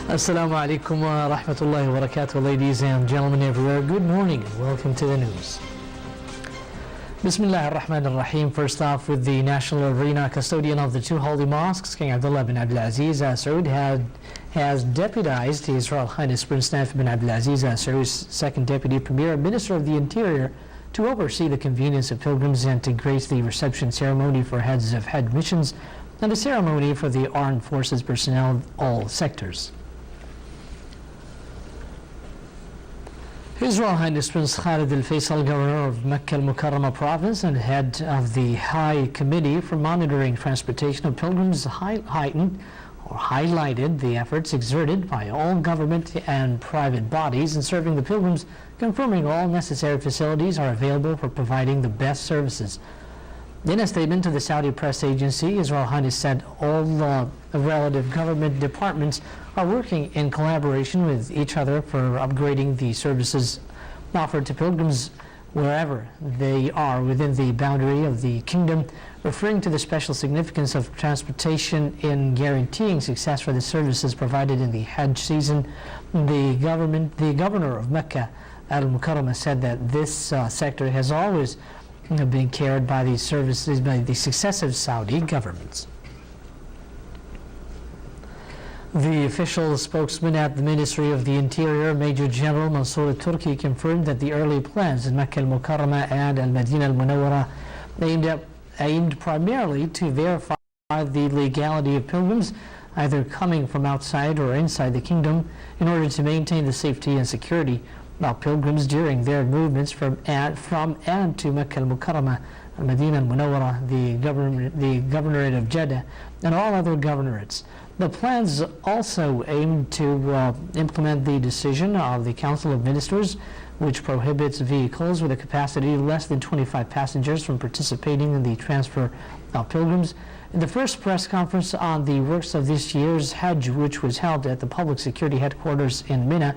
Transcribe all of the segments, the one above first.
Assalamu alaikum wa rahmatullahi wa barakatuh, ladies and gentlemen everywhere. Good morning and welcome to the news. Bismillah ar-Rahman ar-Rahim. First off, with the national arena custodian of the two holy mosques, King Abdullah bin Abdulaziz Al Saud has deputized His Royal Highness Prince Naif bin Abdulaziz Al Saud's second deputy premier, Minister of the Interior, to oversee the convenience of pilgrims and to grace the reception ceremony for heads of Hajj missions and the ceremony for the armed forces personnel of all sectors. His Royal Highness Prince Khalid Al Faisal, Governor of Mecca Al-Mukarrama Province and head of the High Committee for Monitoring Transportation of Pilgrims, highlighted the efforts exerted by all government and private bodies in serving the pilgrims, confirming all necessary facilities are available for providing the best services. In a statement to the Saudi press agency, His Royal Highness said all relative government departments are working in collaboration with each other for upgrading the services offered to pilgrims wherever they are within the boundary of the kingdom, referring to the special significance of transportation in guaranteeing success for the services provided in the Hajj season. The governor of Mecca Al-Mukarrama said that this sector has always been carried by these services by the successive Saudi governments. The official spokesman at the Ministry of the Interior, Major General Mansour Turki, confirmed that the early plans in Mecca al-Mukarrama and al-Madinah al-Munawwara aimed primarily to verify the legality of pilgrims either coming from outside or inside the kingdom in order to maintain the safety and security of pilgrims during their movements from and to Mecca al-Mukarrama, al-Madinah al-Munawwara, the governorate of Jeddah, and all other governorates. The plans also aim to implement the decision of the Council of Ministers, which prohibits vehicles with a capacity less than 25 passengers from participating in the transfer of pilgrims. In the first press conference on the works of this year's Hajj, which was held at the Public Security Headquarters in Mina,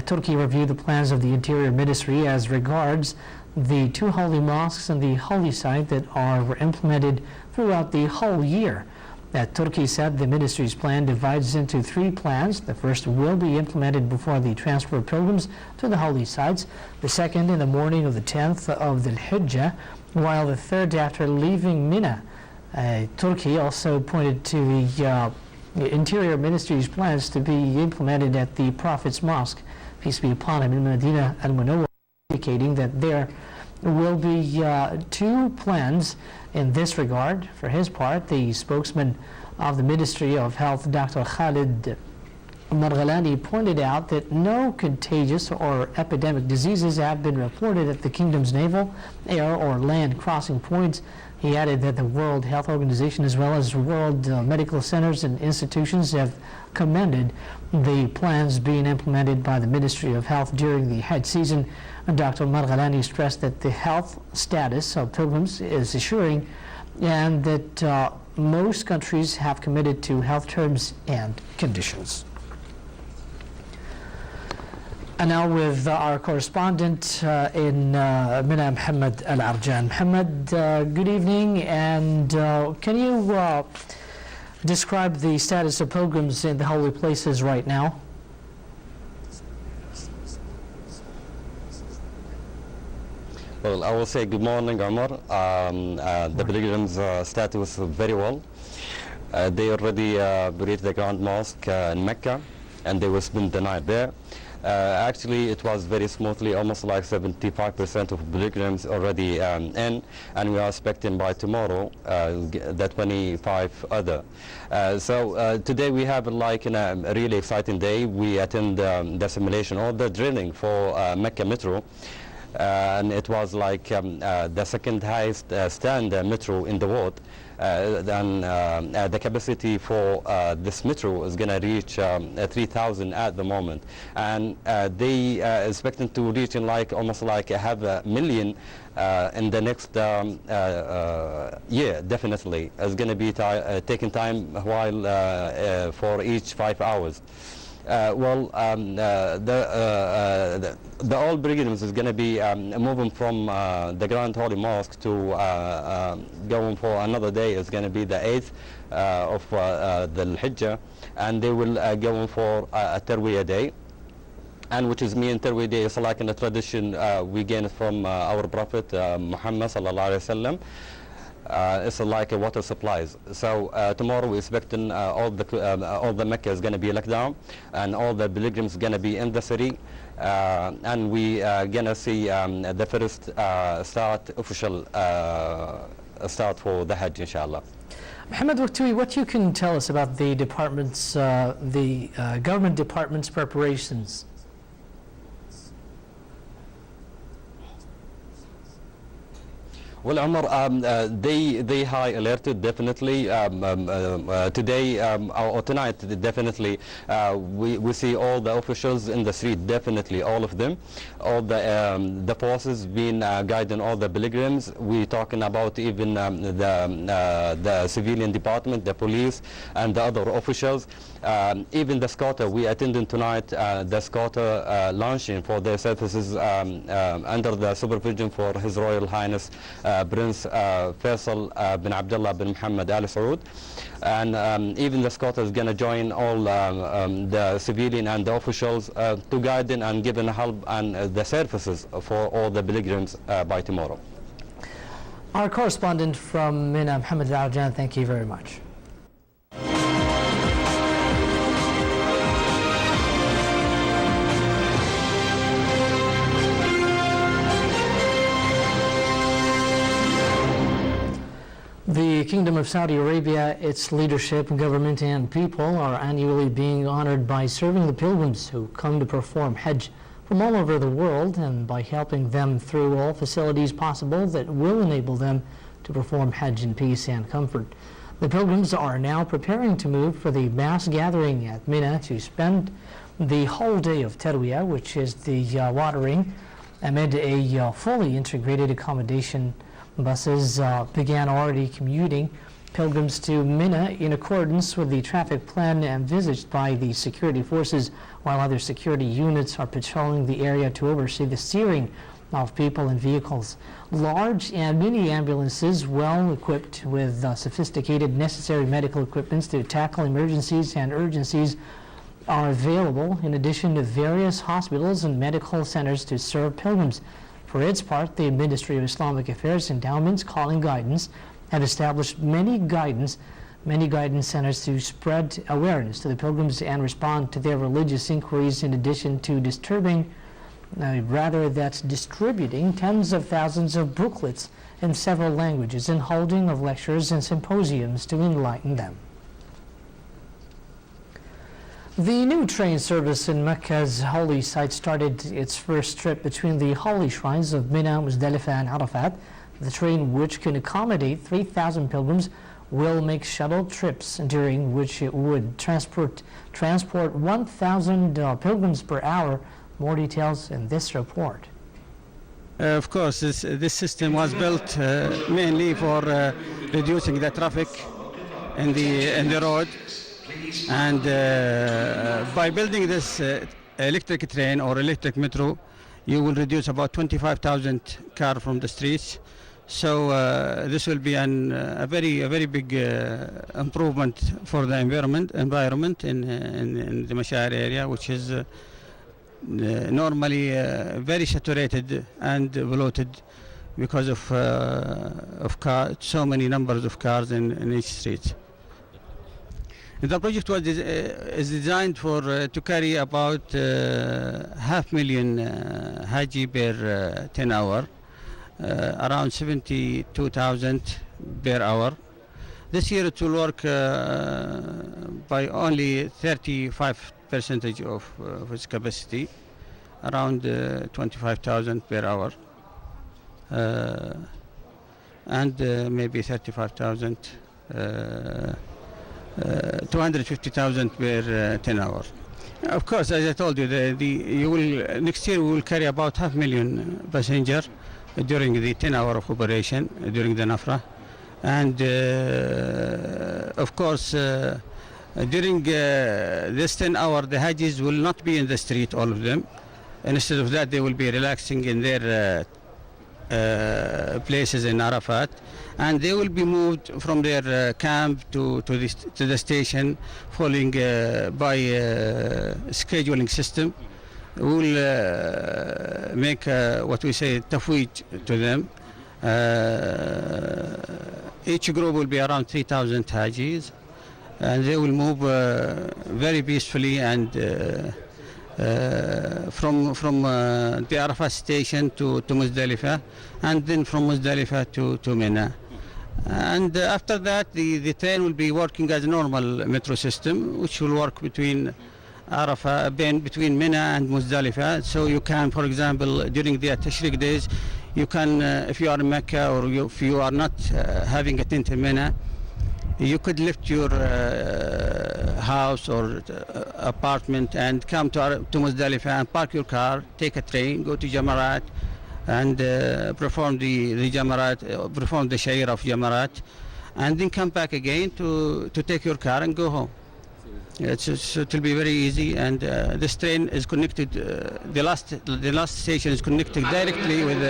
Turkey reviewed the plans of the Interior Ministry as regards the two holy mosques and the holy site that were implemented throughout the whole year. Turkey said the ministry's plan divides into three plans. The first will be implemented before the transfer of pilgrims to the holy sites, the second in the morning of the 10th of the Hajj, while the third after leaving Mina. Turkey also pointed to the Interior Ministry's plans to be implemented at the Prophet's Mosque, peace be upon him, in Madinah al-Munawwara, indicating that there will be two plans in this regard. For his part, the spokesman of the Ministry of Health, Dr. Khalid Marghalani, pointed out that no contagious or epidemic diseases have been reported at the kingdom's naval, air, or land crossing points. He added that the World Health Organization as well as world medical centers and institutions have commended the plans being implemented by the Ministry of Health during the Hajj season. Dr. Marghalani stressed that the health status of pilgrims is assuring and that most countries have committed to health terms and conditions. And now with our correspondent in Mina, Muhammad Al-Arjan. Muhammad, good evening, and can you describe the status of pilgrims in the holy places right now? Well, I will say good morning, Omar. The pilgrims' status very well. They already reached the Grand Mosque in Mecca, and they will spend the night there. Actually, it was very smoothly, almost like 75% of pilgrims already in, and we are expecting by tomorrow the 25 other. So today we have like a really exciting day. We attend the simulation or the drilling for Mecca Metro. And it was like the second highest stand metro in the world. The capacity for this metro is going to reach 3,000 at the moment, and they expecting to reach in like almost like 500,000 in the next year. Definitely, it's going to be taking time while for each 5 hours. The old pilgrims is going to be moving from the Grand Holy Mosque to going for another day. Is going to be the 8th the Hijjah, and they will go in for a Tarwiyah day. And which is mean Tarwiyah day is like in a tradition we gain it from our Prophet Muhammad sallallahu alaihi wasallam. It's like a water supplies. So tomorrow we're expecting all the Mecca is going to be locked down, and all the pilgrims going to be in the city, and we going to see the first official start for the Hajj, inshallah. Mohammed Waktoui, what you can tell us about the department's, government department's preparations? Well, Omar, they high alerted definitely. Today or tonight, definitely, we see all the officials in the street, definitely, all of them. All the forces being guiding all the pilgrims. We're talking about even the civilian department, the police, and the other officials. Even the Scota, we attended tonight the Scota launching for their services under the supervision for His Royal Highness Prince Faisal bin Abdullah bin Muhammad Al Saud, and even the Scota is going to join all the civilian and the officials to guide them and give them help and the services for all the pilgrims by tomorrow. Our correspondent from Mina, Mohammed Al-Jan, thank you very much. The Kingdom of Saudi Arabia, its leadership, government, and people are annually being honored by serving the pilgrims who come to perform Hajj from all over the world, and by helping them through all facilities possible that will enable them to perform Hajj in peace and comfort. The pilgrims are now preparing to move for the mass gathering at Mina to spend the whole day of Tarwiyah, which is the watering, amid a fully integrated accommodation. Buses began already commuting pilgrims to Mina in accordance with the traffic plan envisaged by the security forces, while other security units are patrolling the area to oversee the steering of people and vehicles. Large and mini ambulances, well equipped with sophisticated necessary medical equipment to tackle emergencies and urgencies, are available, in addition to various hospitals and medical centers to serve pilgrims. For its part, the Ministry of Islamic Affairs Endowments, Calling Guidance, had established many guidance centers to spread awareness to the pilgrims and respond to their religious inquiries, in addition to distributing tens of thousands of booklets in several languages and holding of lectures and symposiums to enlighten them. The new train service in Mecca's holy site started its first trip between the holy shrines of Mina, Muzdalifah, and Arafat. The train, which can accommodate 3,000 pilgrims, will make shuttle trips, during which it would transport 1,000 pilgrims per hour. More details in this report. Of course, this system was built mainly for reducing the traffic in the road. And by building this electric train or electric metro, you will reduce about 25,000 cars from the streets. So this will be a very big improvement for the environment in the Mashar area, which is normally very saturated and polluted because of so many numbers of cars in each street. The project is designed to carry about 500,000 Haji per 10 hour, around 72,000 per hour. This year it will work by only 35% of its capacity, around 25,000 per hour, and maybe 35,000. 250,000 per 10 hours. Of course, as I told you, next year we will carry about 500,000 passengers during the 10 hour of operation during the Nafra, and of course during this 10 hour the Hajis will not be in the street, all of them. And instead of that, they will be relaxing in their places in Arafat, and they will be moved from their camp to the station following by scheduling system. We'll make what we say tafweej to them. Each group will be around 3,000 Hajis, and they will move very peacefully and from the Arafat station to Muzdalifah, and then from Muzdalifah to Mina. And after that, the train will be working as a normal metro system, which will work between Arafat, between Mina and Muzdalifah. So you can, for example, during the Tashriq days, you can, if you are in Mecca or if you are not having a tent in Mina, you could lift your house or apartment and come to Muzdalifah and park your car, take a train, go to Jamarat, and perform the Jamarat, perform the Shayr of Jamarat, and then come back again to take your car and go home. It will be very easy, and this train is connected. The last station is connected directly with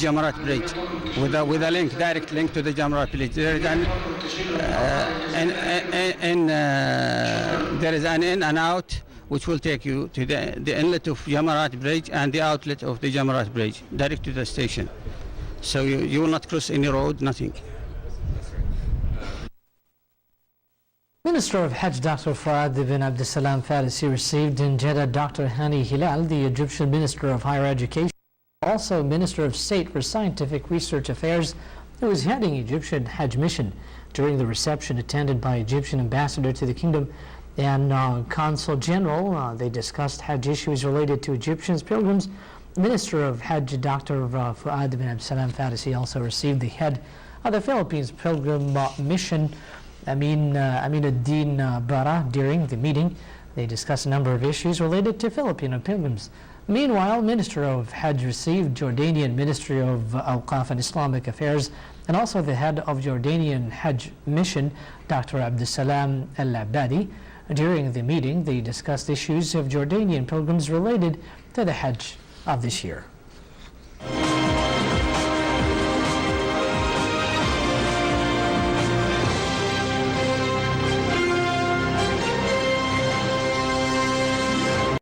Jamarat Bridge, with a link, direct link to the Jamarat Bridge. There is an in and out which will take you to the inlet of Jamarat Bridge and the outlet of the Jamarat Bridge, direct to the station. So you will not cross any road, nothing. Minister of Hajj Dr. Fuad bin Abdussalam Farisi received in Jeddah Dr. Hani Hilal, the Egyptian Minister of Higher Education, also Minister of State for Scientific Research Affairs, who is heading Egyptian Hajj mission. During the reception attended by Egyptian Ambassador to the Kingdom and Consul General, they discussed Hajj issues related to Egyptians' pilgrims. Minister of Hajj Dr. Fuad bin Abdussalam Farisi also received the head of the Philippines Pilgrim Mission, Amin ad-Din Bara. During the meeting, they discussed a number of issues related to Filipino pilgrims. Meanwhile, Minister of Hajj received Jordanian Ministry of Awqaf and Islamic Affairs and also the head of Jordanian Hajj Mission, Dr. Abdussalam Al-Abadi. During the meeting, they discussed issues of Jordanian pilgrims related to the Hajj of this year.